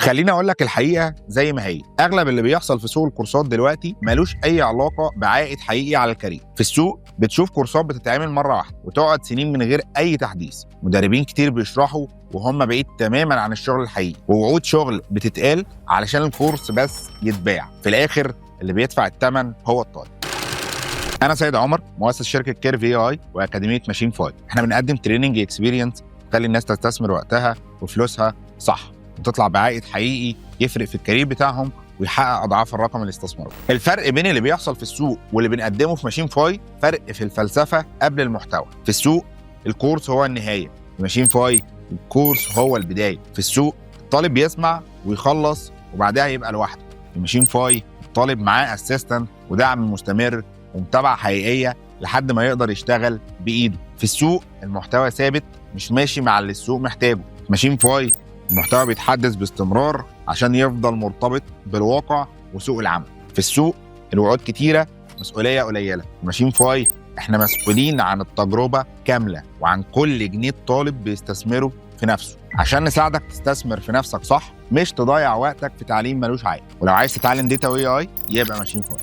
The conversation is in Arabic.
خليني اقول لك الحقيقه زي ما هي. اغلب اللي بيحصل في سوق الكورسات دلوقتي ملوش اي علاقه بعائد حقيقي على الكارير. في السوق بتشوف كورسات بتتعمل مره واحده وتقعد سنين من غير اي تحديث، مدربين كتير بيشرحوا وهم بعيد تماما عن الشغل الحقيقي، ووعود شغل بتتقال علشان الكورس بس يتباع. في الاخر اللي بيدفع الثمن هو الطالب. انا سيد عمر، مؤسس شركه كيرف AI واكاديميه ماشين 5. احنا بنقدم تريننج اكسبيرينس تخلي الناس تستثمر وقتها وفلوسها صح وتطلع بعائد حقيقي يفرق في الكارير بتاعهم ويحقق اضعاف الرقم اللي استثمروه. الفرق بين اللي بيحصل في السوق واللي بنقدمه في ماشين 5 فرق في الفلسفه قبل المحتوى. في السوق الكورس هو النهايه، في ماشين 5 الكورس هو البدايه. في السوق الطالب بيسمع ويخلص وبعدها يبقى لوحده. في ماشين 5 الطالب معاه اسيستنت ودعم مستمر ومتابعه حقيقيه لحد ما يقدر يشتغل بايده. في السوق المحتوى ثابت مش ماشي مع اللي السوق محتاجه. في ماشين 5 المحتوى بيتحدث باستمرار عشان يفضل مرتبط بالواقع وسوق العمل. في السوق الوعود كتيره، مسؤوليه قليله. في ماشين 5 احنا مسؤولين عن التجربه كامله وعن كل جنيه الطالب بيستثمره في نفسه، عشان نساعدك تستثمر في نفسك صح، مش تضيع وقتك في تعليم ملوش عائد. ولو عايز تتعلم داتا واي اي يبقى ماشين 5.